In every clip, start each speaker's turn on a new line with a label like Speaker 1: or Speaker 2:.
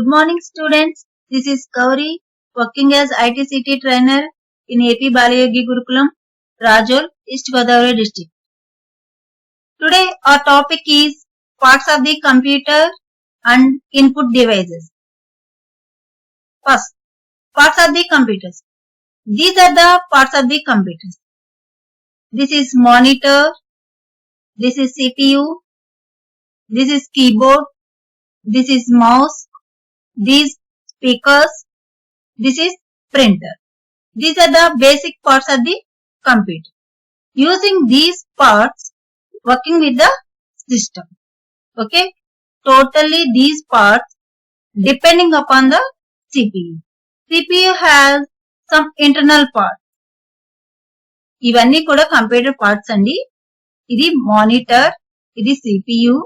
Speaker 1: Good morning, students. This is Gauri, working as ITCT trainer in AP Balayogi Gurukulam, Rajol, East Godavari district. Today, our topic is parts of the computer and input devices. First, parts of the computers. These are the parts of the computers. This is monitor, this is CPU, this is keyboard, this is mouse, these speakers, this is printer. These are the basic parts of the computer. Using these parts, working with the system. Okay. Totally these parts depending upon the CPU. CPU has some internal parts. ఇవన్నీ కూడా computer parts అండి. ఇది monitor, ఇది CPU,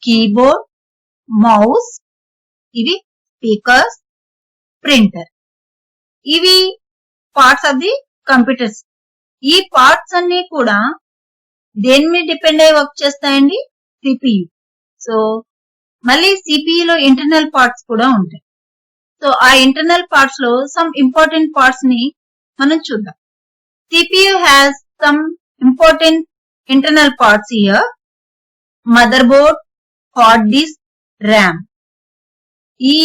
Speaker 1: keyboard, mouse, ఇవి speakers, printer. ఇవి parts of the computers. ఈ parts అన్ని కూడా దేని మీద డిపెండ్ అయ్యి వర్క్ చేస్తాయండి? CPU. సో మళ్ళీ CPU లో ఇంటర్నల్ పార్ట్స్ కూడా ఉంటాయి. సో ఆ ఇంటర్నల్ పార్ట్స్ లో సమ్ ఇంపార్టెంట్ పార్ట్స్ ని మనం చూద్దాం. CPU has some important internal parts here. Motherboard, hard disk, RAM. ఈ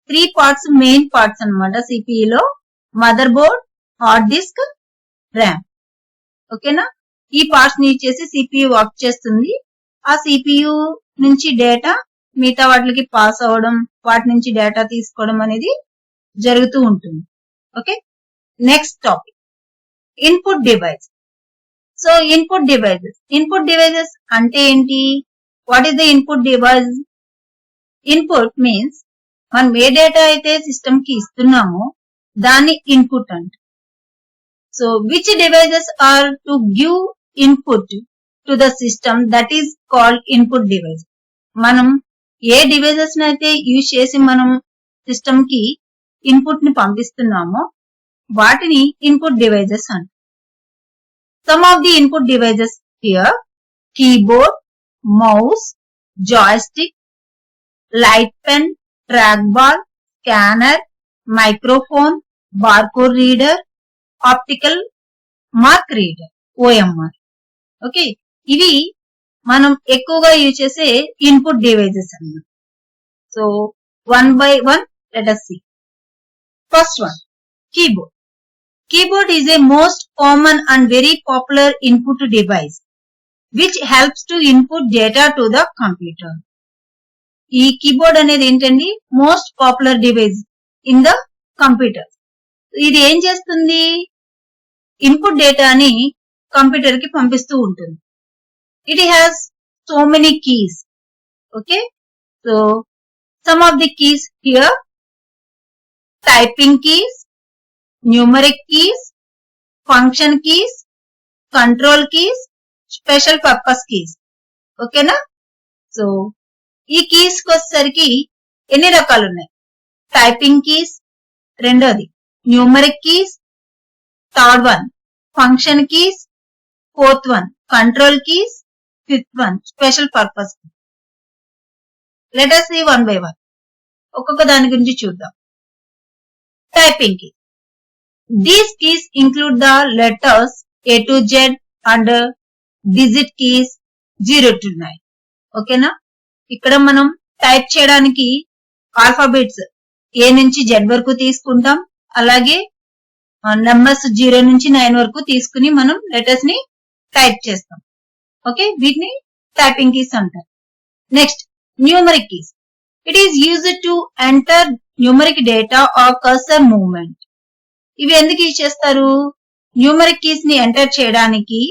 Speaker 1: 3 parts మెయిన్ పార్ట్స్ అన్నమాట CPU లో. Mother board, hard disk, RAM. ఓకేనా? ఈ పార్ట్స్ ని ఇచ్చేసి CPU వర్క్ చేస్తుంది. ఆ CPU నుంచి డేటా మిగతా వాటికి పాస్ అవ్వడం, వాటి నుంచి డేటా తీసుకోవడం అనేది జరుగుతూ ఉంటుంది. Okay, next topic input device. So input devices అంటే ఏంటి? What is the input device? Input means మనం ఏ డేటా అయితే సిస్టమ్ కి ఇస్తున్నామో దాన్ని ఇన్పుట్ అంట. So which devices are to give input to the system, that is called input device. మనం ఏ devices అయితే యూజ్ చేసి మనం సిస్టమ్ కి ఇన్పుట్ ని పంపిస్తున్నామో వాటిని ఇన్పుట్ డివైజెస్ అంట. Some of the input devices here: keyboard, mouse, joystick, light pen, track ball, scanner, microphone, barcode reader, optical mark reader, OMR. Okay, ఇవి మనం ఎక్కువగా యూజ్ చేసే ఇన్పుట్ డివైజెస్ అన్నమాట. So one by one let us see. First one, keyboard. Keyboard is a most common and very popular input device which helps to input data to the computer. ఈ keyboard అనేది ఏంటండి? Most popular device in the computer. ఇది ఏం చేస్తుంది? Input డేటాని computer కి పంపిస్తూ ఉంటుంది. It has so many keys. Okay, so some of the keys here: typing keys, numeric keys, function keys, control keys, special purpose keys. ఓకేనా? So ఈ keys కి వచ్చేసరికి ఎన్ని రకాలు ఉన్నాయి? టైపింగ్ కీస్, రెండోది numeric keys, third one function keys, fourth one control keys, fifth one special purpose key. Let us see one by one. ఒక్కొక్క దాని గురించి చూద్దాం. Typing key. These keys include the letters A to Z and digit keys 0 to 9. ఓకేనా? ఇక్కడ మనం type చేయడానికి alphabets A నుంచి Z వరకు తీసుకుంటాం. అలాగే నంబర్స్ 0 నుంచి 9 వరకు తీసుకుని మనం లెటర్స్ ని టైప్ చేస్తాం. ఓకే, వీటిని టైపింగ్ కీస్ అంటారు. Next, numeric keys. It is used to enter numeric data or cursor movement. ఇవి ఎందుకు యూజ్ చేస్తారు? న్యూమరిక్ కీస్ ని ఎంటర్ చేయడానికి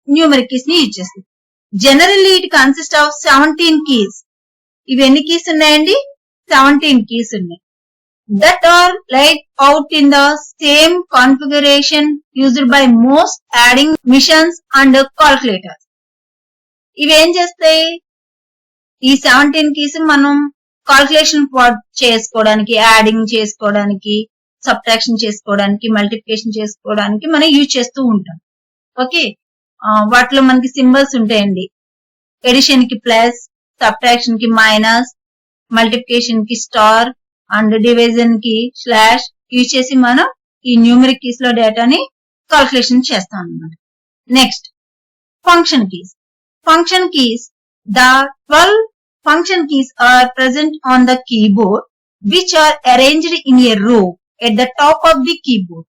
Speaker 1: న్యూమరిక్ కీస్ ని యూజ్ చేస్తారు. Generally it consist of 17 keys. ఇవి ఎన్ని కీస్ ఉన్నాయండి? 17 కీస్ ఉన్నాయి. That are laid out in the same configuration used by most adding machines and calculators. ఇవి ఏం చేస్తాయి? ఈ 17 కీస్ మనం కాల్కులేషన్ చేసుకోవడానికి, యాడింగ్ చేసుకోవడానికి, సబ్ట్రాక్షన్ చేసుకోవడానికి, మల్టిప్లికేషన్ చేసుకోవడానికి మనం యూజ్ చేస్తూ ఉంటాం. ఓకే, వాటిలో మనకి సింబల్స్ ఉంటాయండి. ఎడిషన్ కి ప్లస్, సబ్ట్రాక్షన్ కి మైనస్, మల్టిప్లికేషన్ కి స్టార్ అండ్ డివిజన్ కి స్లాష్ యూజ్ చేసి మనం ఈ న్యూమరిక్ కీస్ లో డేటాని కాల్కులేషన్ చేస్తాం అన్నమాట. Next function keys. Function keys, the 12 function keys are present on the keyboard which are arranged in a row at the top of the keyboard.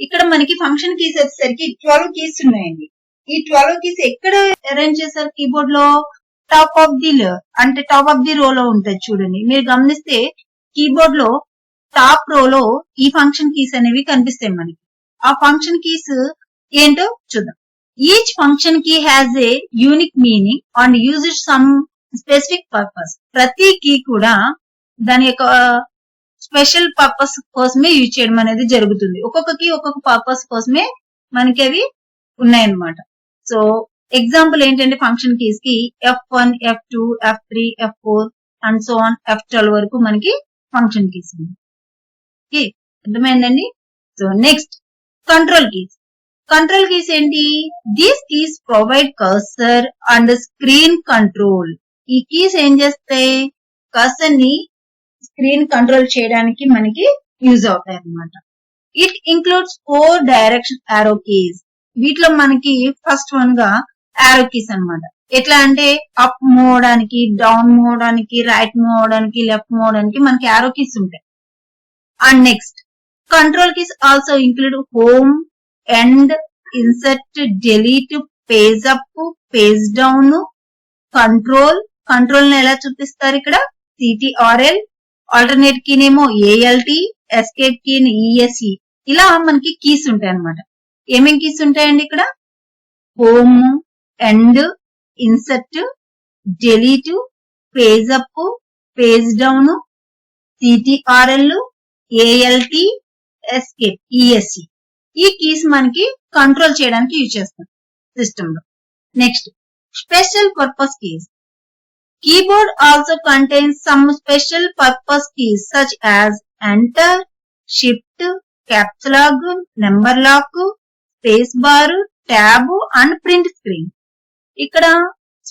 Speaker 1: ఇక్కడ మనకి ఫంక్షన్ కీస్ వచ్చేసరికి 12 కీస్ ఉన్నాయండి. ఈ 12 keys ఎక్కడ అరేంజ్ చేశారు keyboard లో? Top of the అంటే top of the రో లో ఉంటుంది చూడండి. మీరు గమనిస్తే కీబోర్డ్ లో టాప్ రో లో ఈ ఫంక్షన్ కీస్ అనేవి కనిపిస్తాయి మనకి. ఆ ఫంక్షన్ కీస్ ఏంటో చూద్దాం. Each function key has a unique meaning and use it some specific purpose. ప్రతి కీ కూడా దాని యొక్క స్పెషల్ పర్పస్ కోసమే యూజ్ చేయడం అనేది జరుగుతుంది. ఒక్కొక్క కీ ఒక్కొక్క పర్పస్ కోసమే మనకి అవి ఉన్నాయన్నమాట. సో ఎగ్జాంపుల్ ఏంటంటే ఫంక్షన్ కీస్ కి F1, F2, F3, F4 and so on F12 వరకు మనకి ఫంక్షన్ కీస్ ఉన్నాయి. ఓకే, అర్థమైందండి. So next control keys. Control keys ఏంటి? These keys provide cursor and screen control. ఈ కీస్ ఏం చేస్తాయి? కర్సర్ ని స్క్రీన్ కంట్రోల్ చేయడానికి మనకి యూజ్ అవుతాయి అన్నమాట. ఇట్ ఇంక్లూడ్స్ 4 డైరెక్షన్ ఆరో కీస్. వీటిలో మనకి ఫస్ట్ వన్ గా ఆరో కీస్ అన్నమాట. ఎట్లా అంటే అప్ మోవడానికి, డౌన్ మోవడానికి, రైట్ మోవడానికి, లెఫ్ట్ మోవడానికి మనకి ఆరో కీస్ ఉంటాయి. And next control keys also include home, end, insert, delete, page up, page down, control. Control ని ఎలా చూపిస్తారు ఇక్కడ? CTRL, ఆల్టర్నేట్ కీనేమో ALT, ఎస్కేప్ కీని ESC. ఇలా మనకి కీస్ ఉంటాయి అన్నమాట. ఏమేం కీస్ ఉంటాయండి ఇక్కడ? Home, end, insert, delete, page up, page down, CTRL, ALT, escape, ESC. ఈ కీస్ మనకి కంట్రోల్ చేయడానికి యూజ్ చేస్తాం సిస్టమ్ లో. Next special purpose keys. Keyboard also contains some special purpose keys such as enter, shift, caps lock, number lock, space bar, tab and print screen. ఇక్కడ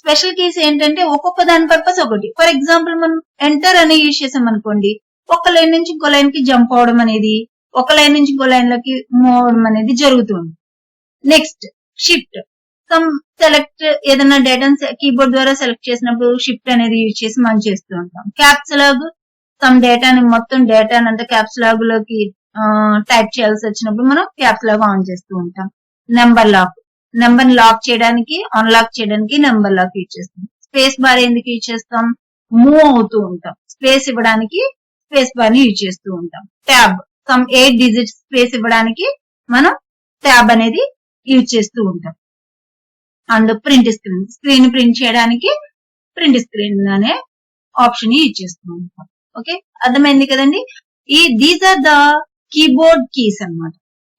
Speaker 1: special keys ఏంటంటే ఒక్కొక్క దాని purpose ఒకటి. For example మనం enter అని use చేసాం అనుకోండి, ఒక లైన్ నుంచి ఇంకో లైన్ కి జంప్ అవడం అనేది, ఒక లైన్ నుంచి ఇంకో లైన్ లోకి మూవ్ అవడం అనేది జరుగుతుంది. Next shift. సమ్ సెలెక్ట్ ఏదైనా డేటాను కీబోర్డ్ ద్వారా సెలెక్ట్ చేసినప్పుడు షిఫ్ట్ అనేది యూజ్ చేసి మనం చేస్తూ ఉంటాం. క్యాప్స్ లాగ్, సమ్ డేటాని మొత్తం డేటాని అంతా క్యాప్స్ లాగ్ లోకి టైప్ చేయాల్సి వచ్చినప్పుడు మనం క్యాప్స్ లాగ్ ఆన్ చేస్తూ ఉంటాం. నెంబర్ లాక్, నెంబర్ లాక్ చేయడానికి, అన్లాక్ చేయడానికి నెంబర్ లాక్ యూజ్ చేస్తాం. స్పేస్ బార్ ఎందుకు యూజ్ చేస్తాం? మూవ్ అవుతూ ఉంటాం. స్పేస్ ఇవ్వడానికి స్పేస్ బార్ ని యూజ్ చేస్తూ ఉంటాం. ట్యాబ్, సమ్ 8 డిజిట్స్ స్పేస్ ఇవ్వడానికి మనం ట్యాబ్ అనేది యూజ్ చేస్తూ ఉంటాం. And print screen, screen print చేయడానికి ప్రింట్ స్క్రీన్ అనే ఆప్షన్ యూజ్ చేస్తూ ఉంటాం. ఓకే, అర్థమైంది కదండి. These are the keyboard keys అన్నమాట.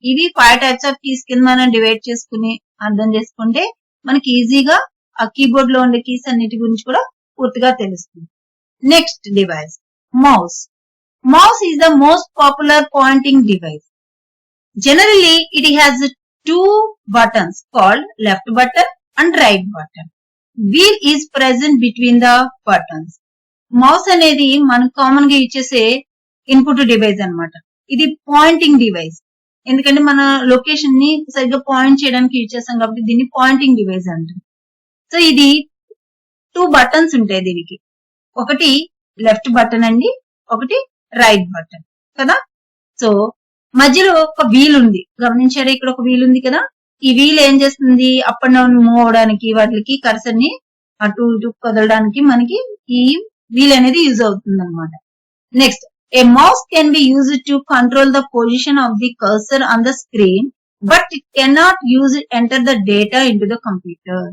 Speaker 1: ఇవి 5 టైప్స్ ఆఫ్ కీస్ కింద మనం డివైడ్ చేసుకుని అర్థం చేసుకుంటే మనకి ఈజీగా ఆ కీబోర్డ్ లో ఉండే కీస్ అన్నిటి గురించి కూడా పూర్తిగా తెలుస్తుంది. Next device, mouse. Mouse is the most popular pointing device. Generally, it has 2 buttons called left button and right button. Wheel is present between the buttons. Mouse అనేది మనం కామన్ గా యూజ్ చేసే ఇన్పుట్ డివైస్ అన్నమాట. ఇది Poynting device. ఎందుకంటే మన location ని సరిగ్గా పాయింట్ చేయడానికి యూజ్ చేస్తాం కాబట్టి దీన్ని పాయింటింగ్ డివైస్ అంటారు. సో ఇది 2 బటన్స్ ఉంటాయి దీనికి. ఒకటి లెఫ్ట్ బటన్ అండి, ఒకటి రైట్ బటన్ కదా. సో మధ్యలో ఒక వీల్ ఉంది, గమనించారా? ఇక్కడ ఒక వీల్ ఉంది కదా. ఈ వీల్ ఏం చేస్తుంది? అప్ అండ్ డౌన్ మూవ్ అవడానికి, వాటికి కర్సర్ ని అటు ఇటు కదలడానికి మనకి ఈ వీల్ అనేది యూజ్ అవుతుంది అనమాట. Next, A mouse can be use to control the position of the cursor on the screen but it cannot use enter the data in to the computer.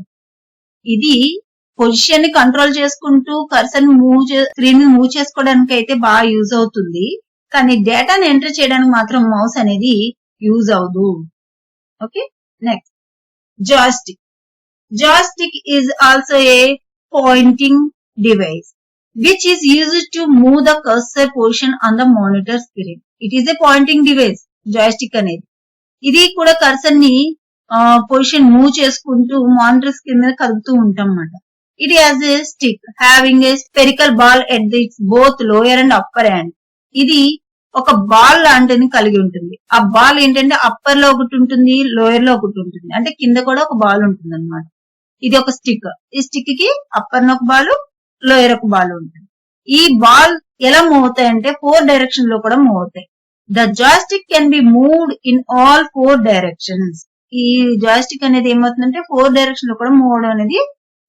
Speaker 1: ఇది పొజిషన్ ని కంట్రోల్ చేసుకుంటూ cursor ని screen ని move చేసుకోవడానికి అయితే బాగా use అవుతుంది, కానీ డేటాని ఎంటర్ చేయడానికి మాత్రం మౌస్ అనేది యూజ్ అవ్వదు. Okay, next joystick. Joystick is also a pointing device which is used to move the cursor position on the monitor screen. It is a pointing device. Joystick అనేది ఇది కూడా కర్సర్ ని position move చేసుకుంటూ monitor screen మీద కదుపుతూ ఉంటాం అన్నమాట. It has a stick having a spherical ball at its both lower and upper end. ఇది ఒక బాల్ లాంటిది కలిగి ఉంటుంది. ఆ బాల్ ఏంటంటే అప్పర్ లో ఒకటి ఉంటుంది, లోయర్ లో ఒకటి ఉంటుంది. అంటే కింద కూడా ఒక బాల్ ఉంటుంది అనమాట. ఇది ఒక స్టిక్. ఈ స్టిక్ కి అప్పర్ ఒక బాల్, లోయర్ ఒక బాల్ ఉంటుంది. ఈ బాల్ ఎలా మూవ్ అవుతాయి అంటే 4 డైరెక్షన్ లో కూడా మూవ్ అవుతాయి. The joystick can be moved in all 4 directions. ఈ జాయ్స్టిక్ అనేది ఏమవుతుందంటే 4 డైరెక్షన్ లో కూడా మూవ్ అవడం అనేది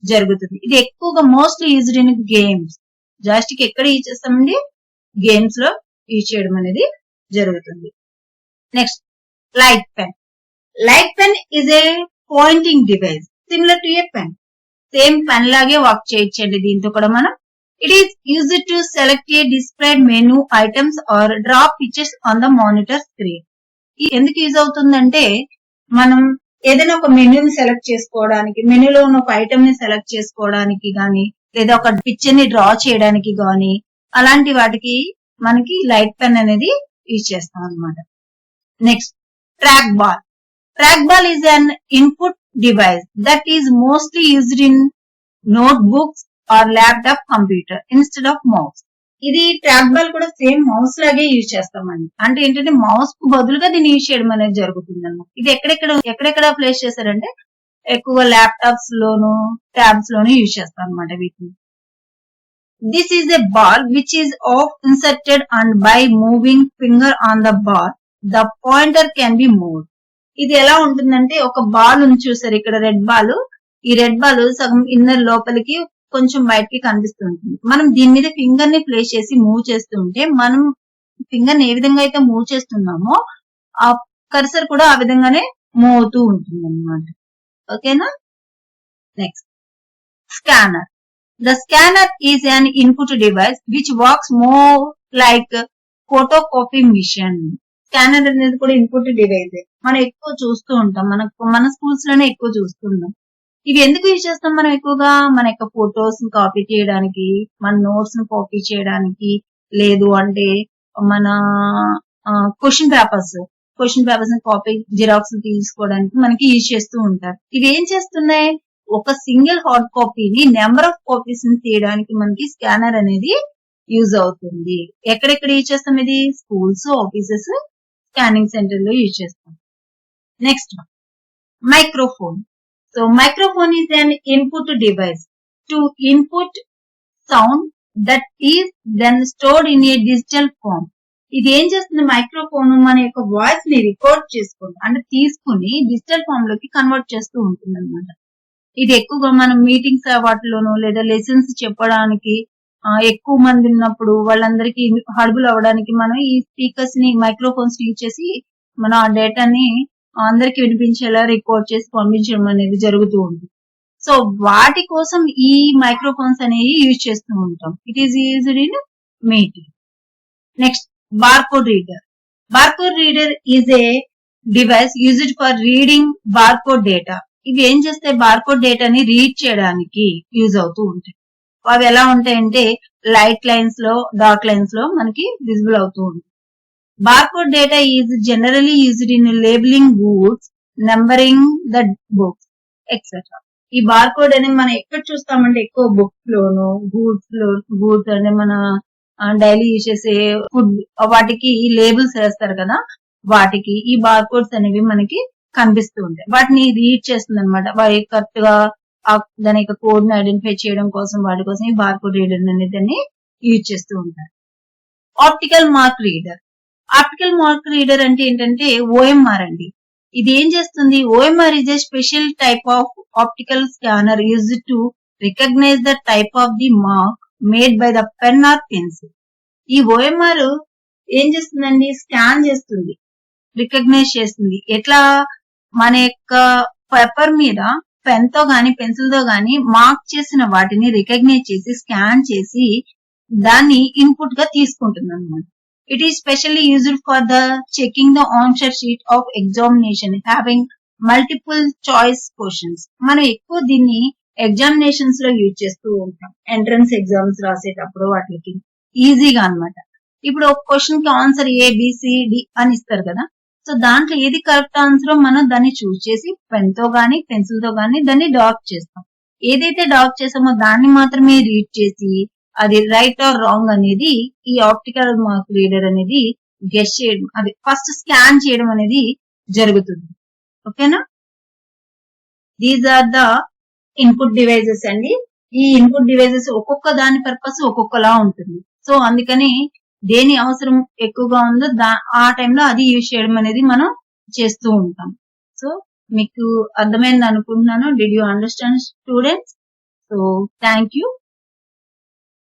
Speaker 1: జరుగుతుంది. ఇది ఎక్కువగా mostly used in games. Joystick ఎక్కడ యూజ్ చేస్తామండి? గేమ్స్ లో యూజ్ చేయడం అనేది జరుగుతుంది. Next, light pen. Light pen is a pointing device similar to a pen. Same pen లాగే వర్క్ చేయొచ్చండి దీంతో కూడా మనం. It is used to select a displayed menu items or draw pictures on the monitor screen. ఎందుకు use అవుతుందంటే మనం ఏదైనా ఒక మెనూని సెలెక్ట్ చేసుకోవడానికి, మెనూలో ఉన్న ఒక ఐటమ్ ని సెలెక్ట్ చేసుకోవడానికి గానీ, లేదా ఒక పిక్చర్ ని డ్రా చేయడానికి గానీ, అలాంటి వాటికి మనకి లైట్ పెన్ అనేది యూజ్ చేస్తాం అనమాట. Next, track ball. Track ball is an input device that is mostly used in notebooks are laptop computer instead of mouse. ఇది ట్రాక్ బాల్ కూడా సేమ్ మౌస్ లాగే యూజ్ చేస్తామండి. అంటే ఏంటంటే మౌస్ కు బదులుగా దీన్ని యూజ్ చేయడం అనేది జరుగుతుంది అన్నమాట. ఇది ఎక్కడెక్కడ ప్లేస్ చేశారంటే ఎక్కువగా ల్యాప్టాప్స్ లోను, ట్యాబ్స్ లోను యూజ్ చేస్తాం అనమాట వీటిని. This is a ball which is of inserted and by moving finger on the ball the pointer can be moved. ఇది ఎలా ఉంటుందంటే ఒక బాల్ ఉంది చూసారు ఇక్కడ, రెడ్ బాల్. ఈ రెడ్ బాల్ సగం ఇన్నర్ లోపలికి కొంచెం బయటికి కనిపిస్తూ ఉంటుంది. మనం దీని మీద ఫింగర్ ని ప్లేస్ చేసి మూవ్ చేస్తూ ఉంటే, మనం ఫింగర్ ని ఏ విధంగా అయితే మూవ్ చేస్తున్నామో ఆ కర్సర్ కూడా ఆ విధంగానే మూవ్ అవుతూ ఉంటుంది అన్నమాట. ఓకేనా? Next, scanner. The scanner is an input device which works more like photocopy machine. Scanner అనేది కూడా ఇన్పుట్ డివైస్. మనం ఎక్కువ చూస్తూ ఉంటాం, మన స్కూల్స్ లోనే ఎక్కువ చూస్తున్నాం. ఇవి ఎందుకు యూజ్ చేస్తాం మనం ఎక్కువగా? మన యొక్క ఫొటోస్ ని కాపీ చేయడానికి, మన నోట్స్ ని కాపీ చేయడానికి, లేదు అంటే మన క్వశ్చన్ పేపర్స్ ని కాపీ జిరాక్స్ తీసుకోవడానికి మనకి యూజ్ చేస్తూ ఉంటారు. ఇవి ఏం చేస్తున్నాయి? ఒక సింగిల్ హార్డ్ కాపీని నెంబర్ ఆఫ్ కాపీస్ ని తీయడానికి మనకి స్కానర్ అనేది యూజ్ అవుతుంది. ఎక్కడెక్కడ యూజ్ చేస్తాం ఇది? స్కూల్స్, ఆఫీసెస్, స్కానింగ్ సెంటర్ లో యూజ్ చేస్తాం. Next, microphone. So microphone is an input device to input sound that is then stored in a digital form. ఇది ఏం చేస్తుంది? మైక్రోఫోన్ మన యొక్క వాయిస్ ని రికార్డ్ చేసుకుని అంటే తీసుకుని డిజిటల్ ఫామ్ లోకి కన్వర్ట్ చేస్తూ ఉంటుంది అనమాట. ఇది ఎక్కువగా మనం మీటింగ్స్ వాటిలోనూ లేదా లెసన్స్ చెప్పడానికి ఎక్కువ మంది ఉన్నప్పుడు వాళ్ళందరికీ హడబుల్ అవ్వడానికి మనం ఈ స్పీకర్స్ ని, మైక్రోఫోన్స్ యూజ్ చేసి మనం ఆ డేటాని అందరికి వినిపించేలా రికార్డ్ చేసి పంపించడం అనేది జరుగుతూ ఉంటుంది. సో వాటి కోసం ఈ మైక్రోఫోన్స్ అనేవి యూజ్ చేస్తూ ఉంటాం. It is used in meeting. Next, barcode reader. Barcode reader is a device used for reading barcode data. ఇవి ఏం చేస్తే బార్కోడ్ డేటాని రీడ్ చేయడానికి యూజ్ అవుతూ ఉంటాయి. అవి ఎలా ఉంటాయంటే లైట్ లైన్స్ లో, డార్క్ లైన్స్ లో మనకి విజిబుల్ అవుతూ ఉంటాయి. Barcode data is generally used in labeling goods, numbering the books, etc. ఈ బార్కోడ్ అనేది మనం ఎక్కడ చూస్తామంటే ఎక్కువ బుక్స్ లోను, గూడ్స్ అంటే మన డైలీ యూజ్ చేసే ఫుడ్ వాటికి లేబుల్స్ వేస్తారు కదా, వాటికి ఈ బార్కోడ్స్ అనేవి మనకి కనిపిస్తూ ఉంటాయి. వాటిని రీడ్ చేస్తుంది అనమాట. వాటి కరెక్ట్ గా దాని యొక్క కోడ్ ని ఐడెంటిఫై చేయడం కోసం వాటి కోసం ఈ బార్కోడ్ రీడర్ అనేది దాన్ని యూజ్ చేస్తూ ఉంటారు. Optical mark reader. Optical mark reader అంటే ఏంటంటే ఓఎంఆర్ అండి. ఇది ఏం చేస్తుంది? OMR is a special type of optical scanner used to recognize the type of the mark made by the pen or pencil. ఈ ఓఎంఆర్ ఏం చేస్తుందండి? స్కాన్ చేస్తుంది, రికగ్నైజ్ చేస్తుంది. ఎట్లా? మన యొక్క పేపర్ మీద పెన్ తో గానీ పెన్సిల్ తో గానీ మార్క్ చేసిన వాటిని రికగ్నైజ్ చేసి స్కాన్ చేసి దాన్ని ఇన్పుట్ గా తీసుకుంటుంది అన్నమాట. It is specially used for the checking the answer sheet of examination having multiple choice questions. మనం ఎక్కువ దీన్ని ఎగ్జామినేషన్స్ లో యూజ్ చేస్తూ ఉంటాం. ఎంట్రన్స్ ఎగ్జామ్స్ రాసేటప్పుడు వాటికి ఈజీగా అన్నమాట. ఇప్పుడు ఒక క్వశ్చన్ కి ఆన్సర్ ABCD అని ఇస్తారు కదా, సో దాంట్లో ఏది కరెక్ట్ ఆన్సర్ మనం దాన్ని చూస్ చేసి పెన్ తో గానీ పెన్సిల్ తో గానీ దాన్ని డాట్ చేస్తాం. ఏదైతే డాక్ చేసామో దాన్ని మాత్రమే రీడ్ చేసి అది రైట్ ఆర్ రాంగ్ అనేది ఈ ఆప్టికల్ మార్క్ రీడర్ అనేది గెస్ చేయడం, అది ఫస్ట్ స్కాన్ చేయడం అనేది జరుగుతుంది. ఓకేనా? These are the input devices అండి. ఈ ఇన్పుట్ డివైజెస్ ఒక్కొక్క దాని పర్పస్ ఒక్కొక్కలా ఉంటుంది. సో అందుకని దేని అవసరం ఎక్కువగా ఉందో ఆ టైంలో అది యూజ్ చేయడం అనేది మనం చేస్తూ ఉంటాం. సో మీకు అర్థమైంది అనుకుంటున్నాను. Did you understand students? So thank you.